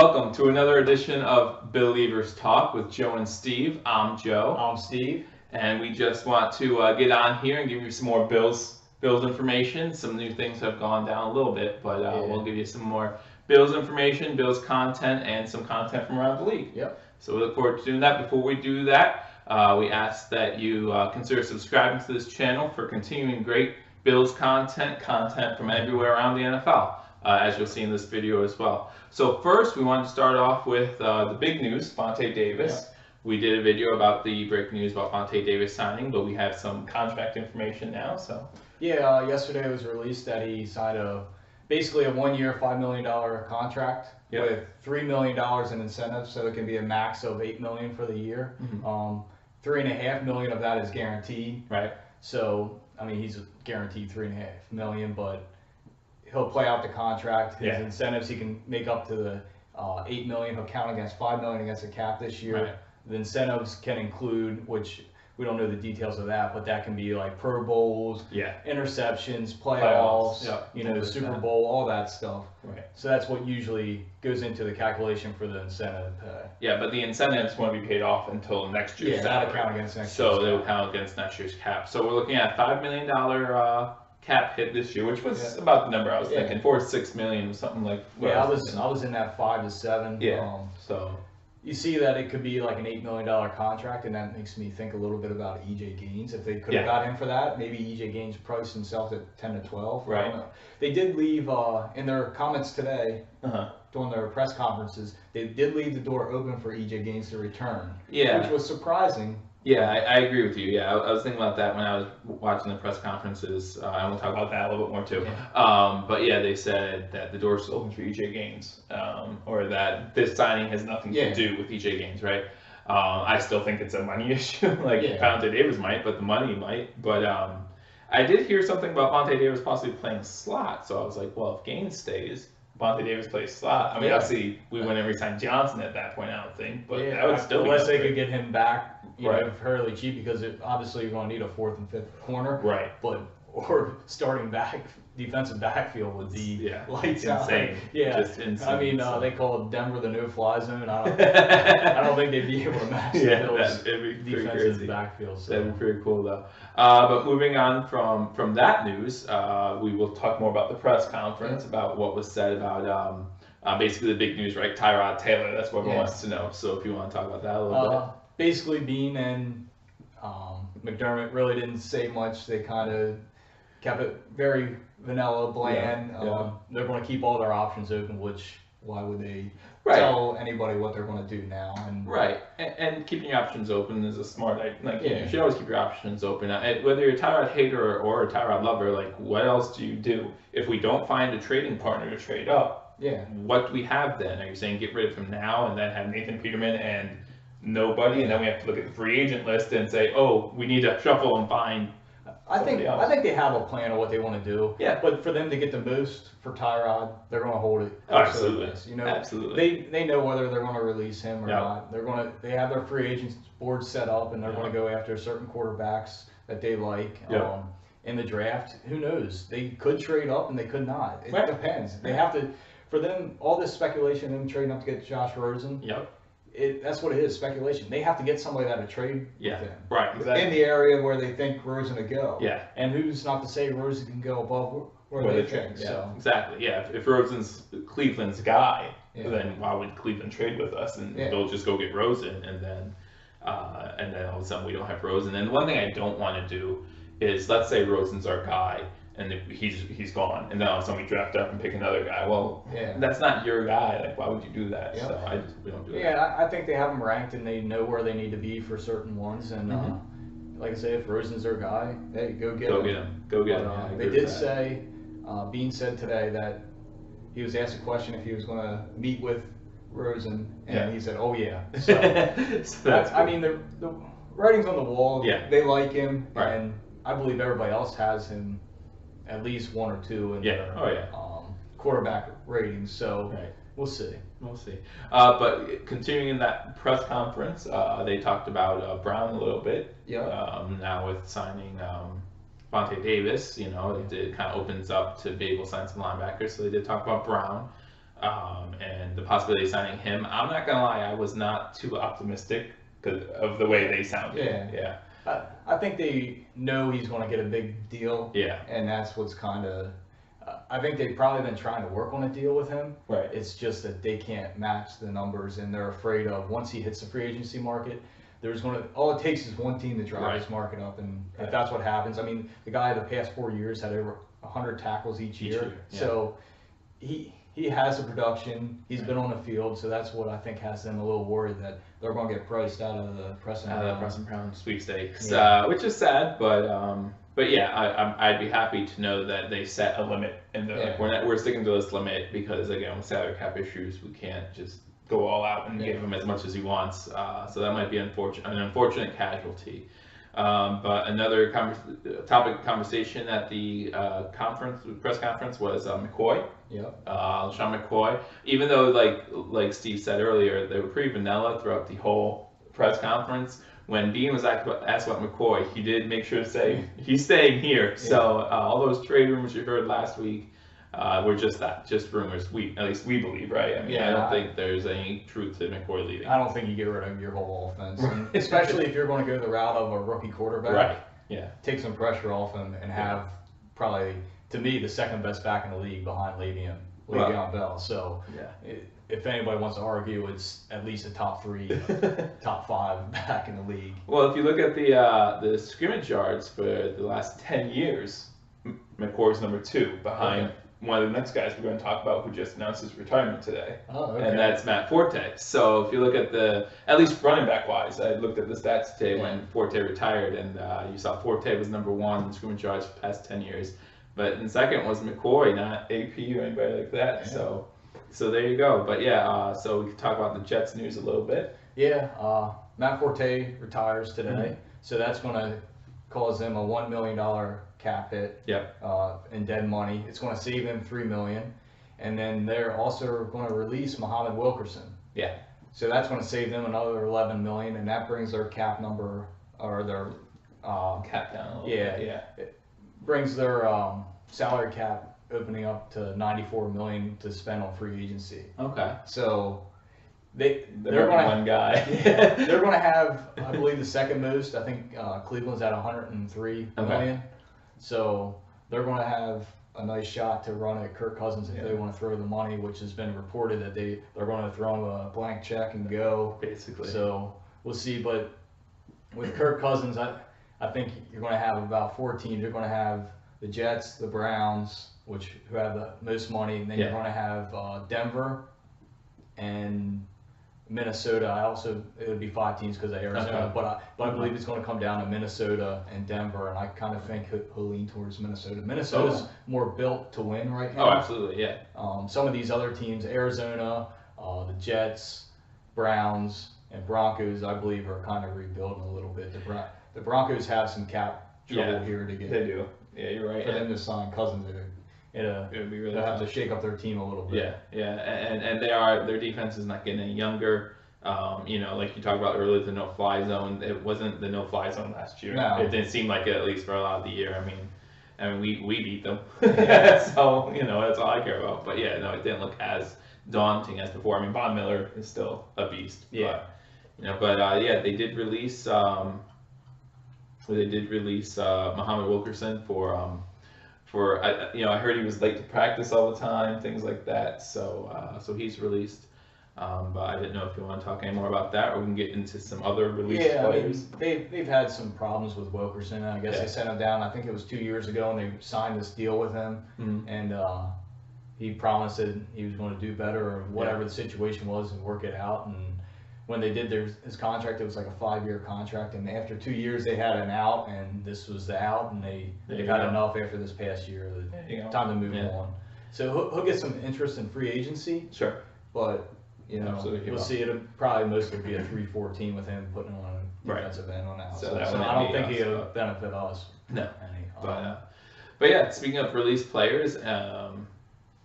Welcome to another edition of Bill-ievers Talk with Joe and Steve. I'm Joe. I'm Steve. And we just want to get on here and give you some more Bills information. Some new things have gone down a little bit, but we'll give you some more Bills information, Bills content, and some content from around the league. Yep. So we look forward to doing that. Before we do that, we ask that you consider subscribing to this channel for continuing great Bills content from everywhere around the NFL. As you'll see in this video as well. So first, we want to start off with the big news, Vontae Davis. Yeah. We did a video about the breaking news about Vontae Davis signing, but we have some contract information now. So yeah, yesterday it was released that he signed basically a 1-year, $5 million contract with $3 million in incentives, so it can be a max of $8 million for the year. Mm-hmm. $3.5 million of that is guaranteed. Right. So I mean, he's guaranteed $3.5 million, but he'll play out the contract. His incentives, he can make up to the $8 million. He'll count against $5 million against the cap this year. Right. The incentives can include, which we don't know the details of that, but that can be like Pro Bowls, interceptions, playoffs, Super Bowl, all that stuff. Right. So that's what usually goes into the calculation for the incentive pay. Yeah, but the incentives won't be paid off until next year's salary. That'll count against next year's So they will count against next year's cap. So we're looking at $5 million cap hit this year, which was about the number I was thinking. 4 to 6 million, something like. I was in that 5 to 7. Yeah. So you see that it could be like an $8 million contract, and that makes me think a little bit about EJ Gaines. If they could have got him for that, maybe EJ Gaines priced himself at 10 to 12. Right. I don't know. They did leave in their comments today during their press conferences. They did leave the door open for EJ Gaines to return. Yeah. Which was surprising. Yeah, I agree with you. Yeah, I was thinking about that when I was watching the press conferences. And we'll talk about that a little bit more too. Yeah. But yeah, they said that the door's open for EJ Gaines, or that this signing has nothing to do with EJ Gaines, right? I still think it's a money issue. Vontae Davis might, but the money might. But I did hear something about Vontae Davis possibly playing slot, so I was like, well, if Gaines stays, Vontae Davis plays slot. I mean, obviously, we wouldn't re-sign Johnson at that point, I don't think. But that would still unless they could get him back, know, fairly cheap, because obviously you're going to need a 4th and 5th corner. Right. Or starting defensive backfield would be lights out. Insane. Yeah. Just insane. I mean, they call it Denver the no-fly zone. I don't think they'd be able to match the Bills' defensive backfield. So. That'd be pretty cool, though. But moving on from that news, we will talk more about the press conference, about what was said about basically the big news, right? Tyrod Taylor. That's what everyone wants to know. So if you want to talk about that a little bit. Basically, Beane and McDermott really didn't say much. They kind of kept it very vanilla, bland. They're going to keep all their options open, which why would they tell anybody what they're going to do now? And keeping your options open is a smart idea. You should always keep your options open. Whether you're a Tyrod hater or a Tyrod lover, what else do you do? If we don't find a trading partner to trade up, what do we have then? Are you saying get rid of him now and then have Nathan Peterman and nobody, and then we have to look at the free agent list and say, oh, we need to shuffle and find somebody else? I think they have a plan of what they want to do. Yeah. But for them to get the most for Tyrod, they're going to hold it. Absolutely. Absolutely. They know whether they're going to release him or not. They have their free agents board set up, and they're going to go after certain quarterbacks that they like in the draft. Who knows? They could trade up and they could not. It depends. They have to. For them, all this speculation, them trading up to get Josh Rosen. That's what it is, speculation. They have to get somebody that'll trade with them. Right, exactly. In the area where they think Rosen will go. Yeah. And who's not to say Rosen can go above where they think. So. Exactly, yeah. If Rosen's Cleveland's guy, then why would Cleveland trade with us? And they'll just go get Rosen, and then all of a sudden we don't have Rosen. And one thing I don't want to do is, let's say Rosen's our guy, and he's gone, and then all of a sudden we draft up and pick another guy. Well, that's not your guy. Why would you do that? So we don't do that. Yeah, I think they have them ranked, and they know where they need to be for certain ones. And like I say, if Rosen's their guy, hey, go get him. Go get him. They did say, Beane said today that he was asked a question if he was going to meet with Rosen, and he said, "Oh yeah." So, that's I mean, the writing's on the wall. They like him, and I believe everybody else has him at least 1 or 2 in their quarterback ratings. So we'll see. We'll see. But continuing in that press conference, they talked about Brown a little bit. Now with signing Vontae Davis, it kind of opens up to be able to sign some linebackers. So they did talk about Brown. and the possibility of signing him. I'm not gonna lie, I was not too optimistic because of the way they sounded. Yeah. I think they know he's going to get a big deal. Yeah. And that's what's kind of. I think they've probably been trying to work on a deal with him. Right. It's just that they can't match the numbers, and they're afraid of once he hits the free agency market, all it takes is one team to drive his market up, and if that's what happens, I mean, the guy the past 4 years had over 100 tackles each year. So he has the production. He's been on the field, so that's what I think has them a little worried that they're going to get priced out of the Preston Brown sweepstakes, which is sad, but yeah, I'd be happy to know that they set a limit, and we're sticking to this limit because again, with salary cap issues, we can't just go all out and give him as much as he wants. So that might be an unfortunate casualty. But another topic of conversation at the press conference was McCoy. Sean McCoy. Even though, like Steve said earlier, they were pretty vanilla throughout the whole press conference. When Beane was asked about McCoy, he did make sure to say he's staying here. So all those trade rumors you heard last week were just rumors. At least we believe, right? I mean, I don't think there's any truth to McCoy leaving. I don't think you get rid of your whole offense, especially if you're going to go the route of a rookie quarterback. Right. Yeah. Take some pressure off him and have probably, to me, the second best back in the league behind Le'Veon Bell. So if anybody wants to argue, it's at least a top 3, top 5 back in the league. Well, if you look at the scrimmage yards for the last 10 years, McCoy's number 2 behind one of the next guys we're going to talk about who just announced his retirement today. And that's Matt Forte. So if you look at at least running back wise, I looked at the stats today when Forte retired, and you saw Forte was number 1 in scrimmage yards for the past 10 years. But in second was McCoy, not AP or anybody like that. So there you go. But so we can talk about the Jets news a little bit. Matt Forte retires today. So that's going to cause him a $1 million cap hit in dead money. It's going to save them $3 million. And then they're also going to release Muhammad Wilkerson. So that's going to save them another $11 million, and that brings their cap number, or their cap down a little bit. It brings their salary cap opening up to $94 million to spend on free agency. So they're going one guy. They're going to have, I believe, the second most. I think Cleveland's at 103 million. So they're going to have a nice shot to run at Kirk Cousins if they want to throw the money, which has been reported that they're going to throw him a blank check and go. Basically. So we'll see. But with Kirk Cousins, I think you're going to have about 4 teams. You're going to have the Jets, the Browns, who have the most money, and then you're going to have Denver and Minnesota. It would be 5 teams because of Arizona, but I believe it's going to come down to Minnesota and Denver, and I kind of think he'll lean towards Minnesota. Minnesota's more built to win right now. Oh, absolutely, yeah. Some of these other teams, Arizona, the Jets, Browns, and Broncos, I believe, are kind of rebuilding a little bit. The Broncos have some cap trouble here to get. They do. Yeah, you're right. For them to sign Cousins, it would be really tough. They'll have to shake up their team a little bit. And their defense is not getting any younger. Like you talked about earlier, the no-fly zone. It wasn't the no-fly zone last year. No. It didn't seem like it, at least for a lot of the year. I mean, we beat them, so that's all I care about. But it didn't look as daunting as before. I mean, Von Miller is still a beast. They did release. Muhammad Wilkerson for I heard he was late to practice all the time, things like that. So he's released. But I didn't know if you want to talk any more about that, or we can get into some other released players. I mean, they've had some problems with Wilkerson. I guess they sent him down. I think it was 2 years ago, and they signed this deal with him, and he promised that he was going to do better, or whatever the situation was, and work it out. And when they did his contract, it was like a 5-year contract, and after 2 years they had an out, and this was the out, and they've had enough after this past year. Time to move on. So he'll get some interest in free agency. Sure. But we'll see. It'll probably mostly be a 3-4 team with him putting on a defensive end on out. So I don't think he'll benefit us. No. But speaking of released players,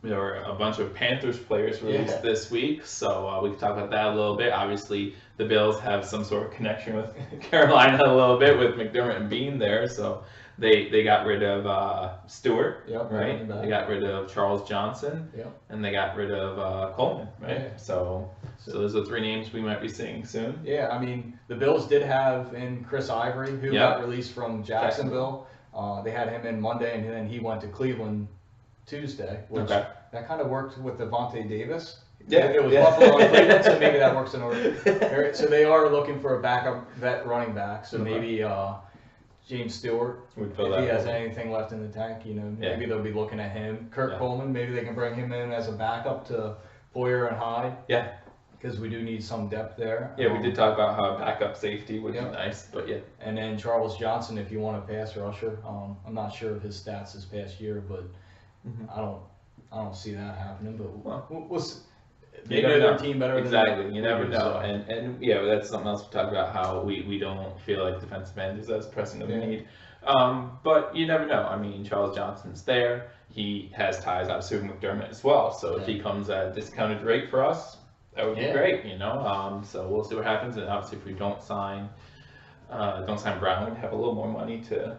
there were a bunch of Panthers players released this week, so we can talk about that a little bit. Obviously, the Bills have some sort of connection with Carolina a little bit with McDermott and Beane there, so They got rid of Stewart, Yep, right? They got rid of Charles Johnson, Yep. and they got rid of Coleman, right? Yeah. So those are 3 names we might be seeing soon. Yeah, I mean, the Bills did have in Chris Ivory, who got released from Jacksonville. They had him in Monday, and then he went to Cleveland Tuesday, which that kind of worked with Devontae Davis. Yeah, it was Buffalo and Cleveland, so maybe that works in order. So they are looking for a backup vet running back. So maybe James Stewart, if he has anything left in the tank, maybe they'll be looking at him. Kurt Coleman, maybe they can bring him in as a backup to Boyer and Hyde. Yeah. Because we do need some depth there. Yeah, we did talk about how backup safety would be nice, but yeah. And then Charles Johnson, if you want a pass rusher, I'm not sure of his stats this past year, but I don't see that happening. But we'll see. They know their team better than you never know. So. And yeah, that's something else we talked about, how we don't feel like defensive end is as pressing of a need. But you never know. I mean, Charles Johnson's there. He has ties obviously with McDermott as well. So if he comes at a discounted rate for us, that would be great, So we'll see what happens. And obviously, if we don't sign Brown, we'd have a little more money to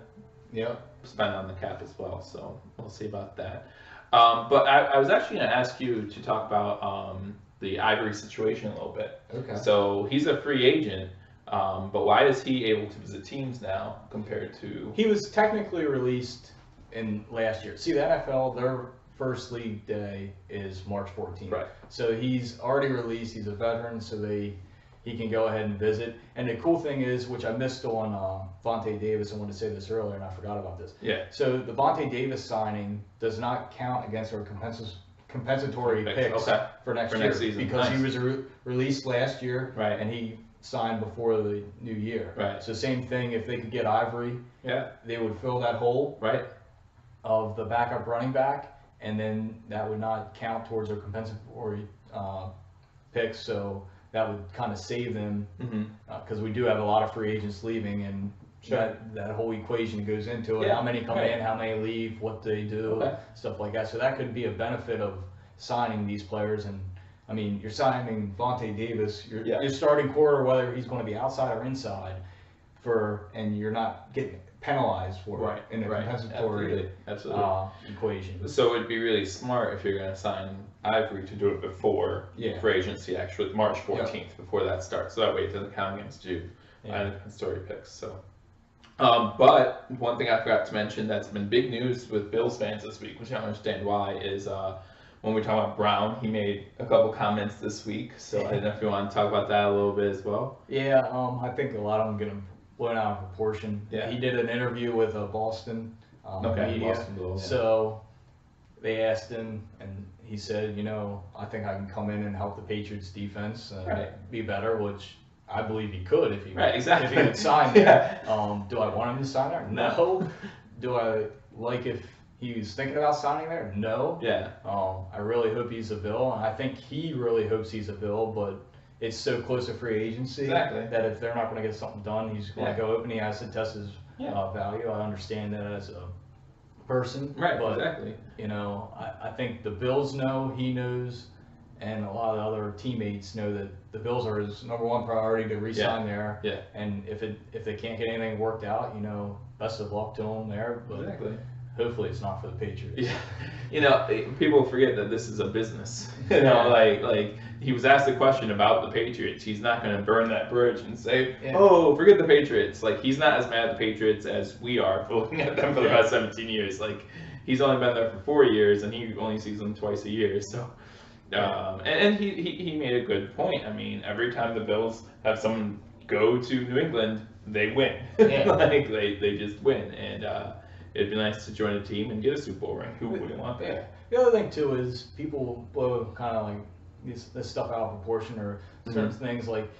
spend on the cap as well. So we'll see about that. But I was actually going to ask you to talk about the Ivory situation a little bit. Okay. So he's a free agent, but why is he able to visit teams now compared to? He was technically released in last year. See, the NFL, their first league day is March 14th. Right. So he's already released. He's a veteran, so he can go ahead and visit. And the cool thing is, which I missed on Vontae Davis, I wanted to say this earlier and I forgot about this. Yeah. So the Vontae Davis signing does not count against our compensatory picks for next season because he was released last year and he signed before the new year. Right. So same thing, if they could get Ivory, they would fill that hole of the backup running back, and then that would not count towards their compensatory picks. So that would kind of save them because we do have a lot of free agents leaving, and that whole equation goes into it. How many come in, how many leave, what they do, stuff like that. So that could be a benefit of signing these players. And I mean, you're signing Vontae Davis, you're starting quarter, whether he's going to be outside or inside, and you're not getting penalized for it in the compensatory equation. So it'd be really smart if you're going to sign Ivory to do it before free agency, actually March 14th, before that starts. So that way it doesn't count against you and the compensatory picks. So, but one thing I forgot to mention that's been big news with Bills fans this week, which I don't understand why, is when we talk about Brown, he made a couple comments this week. So I don't know if you want to talk about that a little bit as well. Yeah, I think a lot of them get blown out of proportion. Yeah. He did an interview with Boston media. Boston, so they asked him, and he said, I think I can come in and help the Patriots defense be better, which I believe he could if he could sign there. Do I want him to sign there? No. Do I like if he was thinking about signing there? No. Yeah. I really hope he's a Bill, and I think he really hopes he's a Bill, but it's so close to free agency that if they're not going to get something done, he's going to go open. He has to test his value. I understand that as a person, but I think the Bills know, he knows, and a lot of the other teammates know that the Bills are his number one priority to re-sign there. Yeah. And if they can't get anything worked out, best of luck to them there. But hopefully it's not for the Patriots. Yeah. People forget that this is a business. Like he was asked a question about the Patriots. He's not going to burn that bridge and say, "Oh, forget the Patriots." Like, he's not as mad at the Patriots as we are for looking at them for the past 17 years. Like, he's only been there for 4 years, and he only sees them twice a year. So, and he made a good point. I mean, every time the Bills have someone go to New England, they win. Like, they just win. And it'd be nice to join a team and get a Super Bowl ring. Who wouldn't want that? Yeah. The other thing too is people blow kind of like this stuff out of proportion, or certain things like,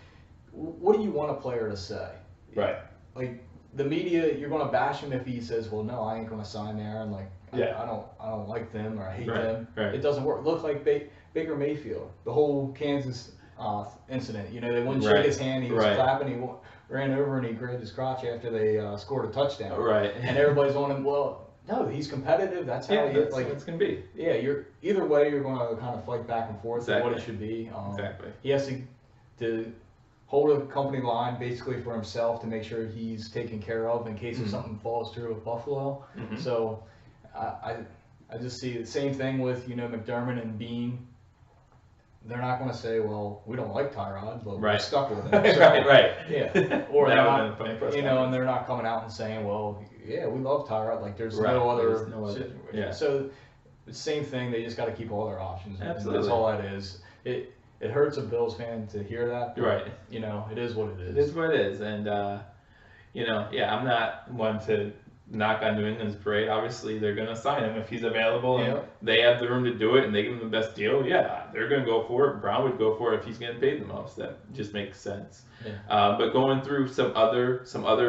what do you want a player to say? Right. Like, the media, you're going to bash him if he says, "Well, no, I ain't going to sign there," and like, I don't like them, or I hate them. Right. It doesn't work. Look like Baker Mayfield, the whole Kansas incident. They wouldn't shake his hand. He was clapping. He ran over and he grabbed his crotch after they scored a touchdown. Right. And everybody's on him. Well, no, he's competitive. That's how he is. Like, it's gonna be. Yeah, either way, you're going to kind of fight back and forth on what it should be. Exactly. He has to hold a company line basically for himself to make sure he's taken care of in case if something falls through with Buffalo. So I just see the same thing with, McDermott and Beane. They're not going to say, well, we don't like Tyrod, but we're stuck with him. So, right. Yeah. Or they're not, and they're not coming out and saying, well, yeah, we love Tyrod. Like there's no other. Yeah. So same thing. They just got to keep all their options. Absolutely. That's all that is. It hurts a Bills fan to hear that. But, right. It is what it is. It is what it is, and I'm not one to knock on New England's parade. Obviously, they're going to sign him if he's available, and they have the room to do it, and they give him the best deal. Yeah, they're going to go for it. Brown would go for it if he's getting paid the most. That just makes sense. Yeah. But going through some other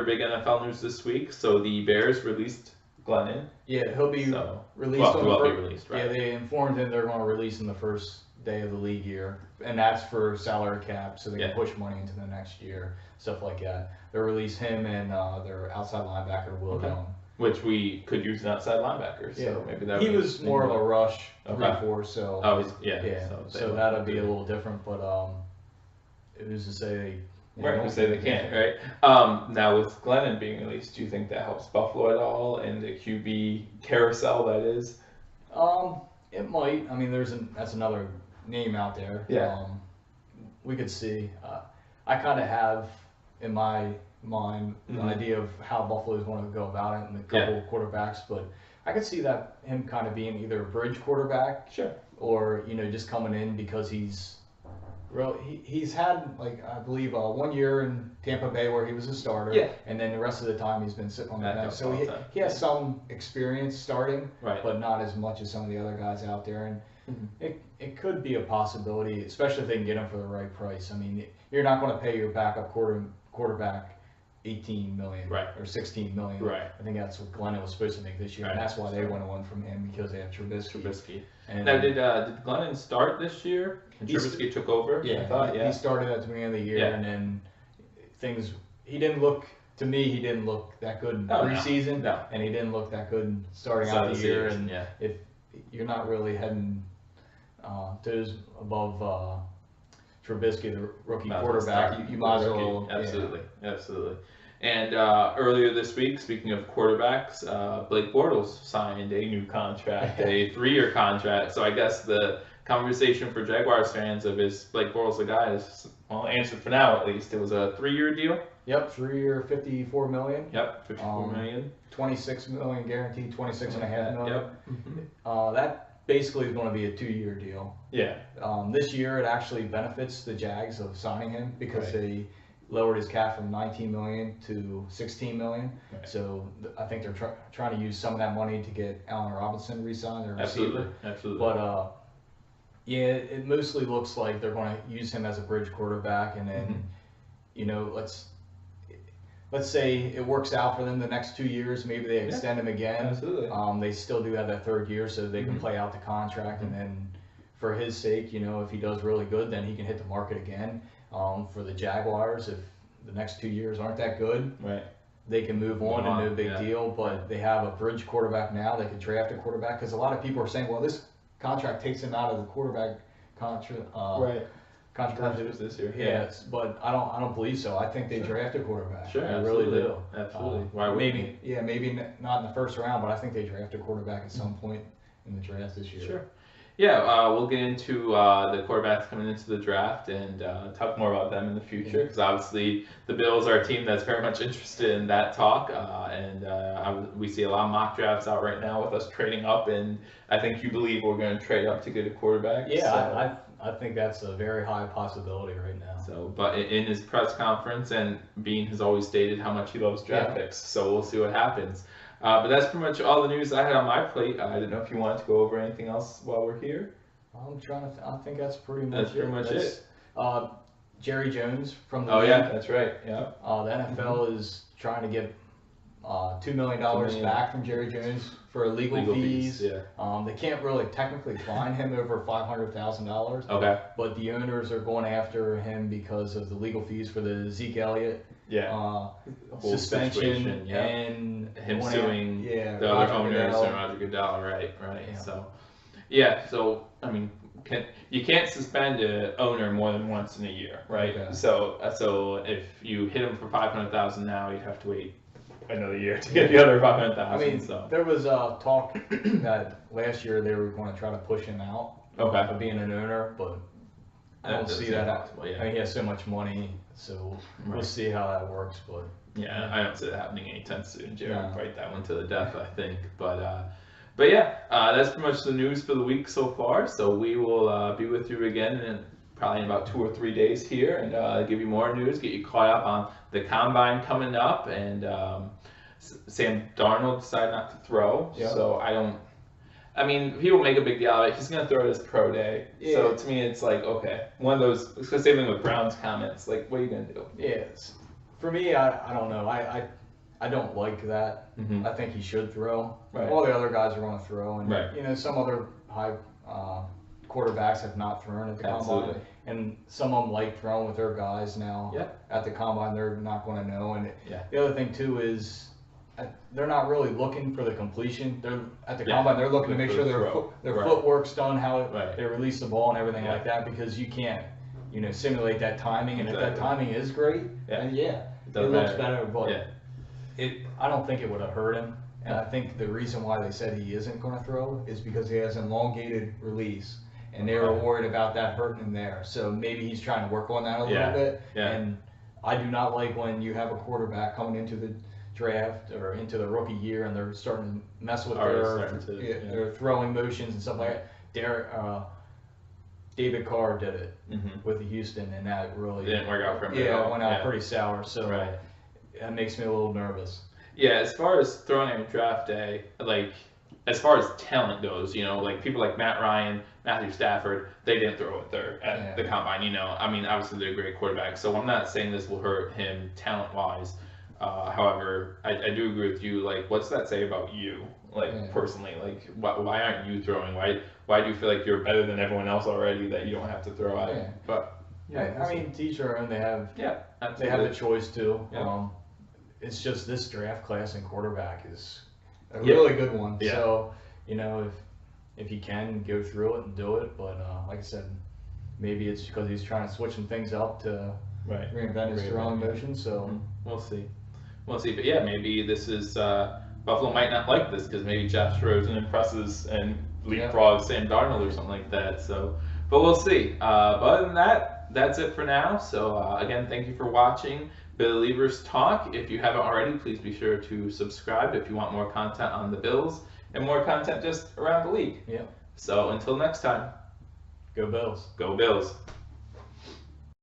big NFL news this week. So the Bears released Glennon. Yeah, he'll be released. Well, be released, right? Yeah, they informed him they're going to release him the first day of the league year, and that's for salary cap, so they can push money into the next year, stuff like that. They'll release him and their outside linebacker Will Young, which we could use an outside linebacker. So maybe that he was more of a rush 3-4, so so that'll be a little different. But it was to say. Right, who say they can't, right? Now with Glennon being released, do you think that helps Buffalo at all in the QB carousel that is? It might. I mean, that's another name out there. Yeah. We could see. I kind of have in my mind an idea of how Buffalo's want to go about it and a couple of quarterbacks, but I could see that him kind of being either a bridge quarterback, or just coming in because he's had, like, I believe 1 year in Tampa Bay where he was a starter, and then the rest of the time he's been sitting on the bench. So he has some experience starting, but not as much as some of the other guys out there. And it could be a possibility, especially if they can get him for the right price. I mean, you're not going to pay your backup quarterback $18 million or $16 million. Right. I think that's what Glennon was supposed to make this year, and that's why they went on from him, because they have Trubisky. And now, did Glennon start this year? And Trubisky took over? Yeah, he started at the beginning of the year, and then he didn't look that good in preseason, and he didn't look that good starting out the year. And if you're not really heading toes above Trubisky, the rookie quarterback, you might as well. Absolutely. And earlier this week, speaking of quarterbacks, Blake Bortles signed a new contract, a 3-year contract. So I guess the conversation for Jaguars fans of is Blake Bortles the guy is answered for now, at least. It was a 3-year deal. Yep, 3-year, $54 million. Yep, $54 million. $26 million guaranteed, $26.5 million. Yep. That basically is going to be a 2-year deal. Yeah. This year it actually benefits the Jags of signing him because they lowered his cap from $19 million to $16 million. So I think they're trying to use some of that money to get Allen Robinson re-signed, their receiver. Absolutely. But it mostly looks like they're going to use him as a bridge quarterback, and then let's say it works out for them the next 2 years, maybe they extend him again. Absolutely. They still do have that 3rd year, so they can play out the contract, and then for his sake, if he does really good, then he can hit the market again. For the Jaguars, if the next 2 years aren't that good, they can move on and no big deal. But they have a bridge quarterback now. They could draft a quarterback, because a lot of people are saying, well, this contract takes him out of the quarterback contract. Controversy this year. Yes, but I don't believe so. I think they draft a quarterback. Sure, I really do. Absolutely. Why would maybe not in the first round, but I think they draft a quarterback at some point in the draft this year. Sure. Yeah, we'll get into the quarterbacks coming into the draft and talk more about them in the future, because obviously the Bills are a team that's very much interested in that talk, and we see a lot of mock drafts out right now with us trading up, and I think you believe we're going to trade up to get a quarterback. Yeah, so, I think that's a very high possibility right now. So, but in his press conference, and Beane has always stated how much he loves draft picks, so we'll see what happens. But that's pretty much all the news I had on my plate. I didn't know if you wanted to go over anything else while we're here. I think that's pretty much it. Jerry Jones from the league. Yeah, that's right. Yeah. The NFL is trying to get $2 million back from Jerry Jones for legal fees. Yeah. They can't really technically fine him over $500,000. Okay. But the owners are going after him because of the legal fees for the Zeke Elliott suspension and him suing the other owners and Roger Goodell. Right. Yeah. So I mean, you can't suspend an owner more than once in a year, right? Okay. So if you hit him for 500,000 now, you'd have to wait another year to get the other 500,000. I mean, there was talk that last year they were going to try to push him out of being an owner, but I don't see that happening. Yeah. I mean, he has so much money, so we'll see how that works. But yeah, I don't see that happening anytime soon. Jared would fight that one to the death, I think. But yeah, that's pretty much the news for the week so far. So we will be with you again in probably in about 2 or 3 days here, and give you more news, get you caught up on the combine coming up, and Sam Darnold decided not to throw. Yeah. So I mean, people make a big deal out of it. He's going to throw it his pro day. Yeah. So to me, it's like, okay, one of those, it's the same thing with Brown's comments. Like, what are you going to do? Yes. For me, I don't know. I don't like that. Mm-hmm. I think he should throw. Right. All the other guys are going to throw. And, right. you know, some other high quarterbacks have not thrown at the combine. And some of them like throwing with their guys now. Yep. At the combine, they're not going to know. And yeah. the other thing, too, is they're not really looking for the completion. They're at the combine. They're looking to make sure their footwork's done, how they release the ball and everything like that, because you can't, you know, simulate that timing. And if that timing is great, then it looks better. But I don't think it would have hurt him. And I think the reason why they said he isn't going to throw is because he has an elongated release, and they were worried about that hurting him there. So maybe he's trying to work on that a little bit. Yeah. And I do not like when you have a quarterback coming into the draft or into the rookie year and they're starting to mess with their throwing motions and stuff like that. David Carr did it with the Houston, and that really didn't work out for him. Yeah, it went out pretty sour. So that makes me a little nervous. Yeah, as far as throwing on draft day, like as far as talent goes, you know, like people like Matt Ryan, Matthew Stafford, they didn't throw it there at the combine. You know, I mean, obviously they're great quarterbacks, so I'm not saying this will hurt him talent-wise. However, I do agree with you. Like, what's that say about you, like personally? Like, why aren't you throwing? Why do you feel like you're better than everyone else already that you don't have to throw at? Yeah. But I mean, to each their own. They have the choice too. Yeah. It's just this draft class and quarterback is a really good one. Yeah. So you know, if you can go through it and do it, but like I said, maybe it's because he's trying to switch some things up to reinvent his throwing motion. So we'll see. We'll see, but yeah, maybe this is Buffalo might not like this because maybe Josh Rosen impresses and leapfrogs Sam Darnold or something like that. So, but we'll see. But other than that, that's it for now. So again, thank you for watching Bill-ievers Talk. If you haven't already, please be sure to subscribe if you want more content on the Bills and more content just around the league. Yeah. So until next time, go Bills. Go Bills.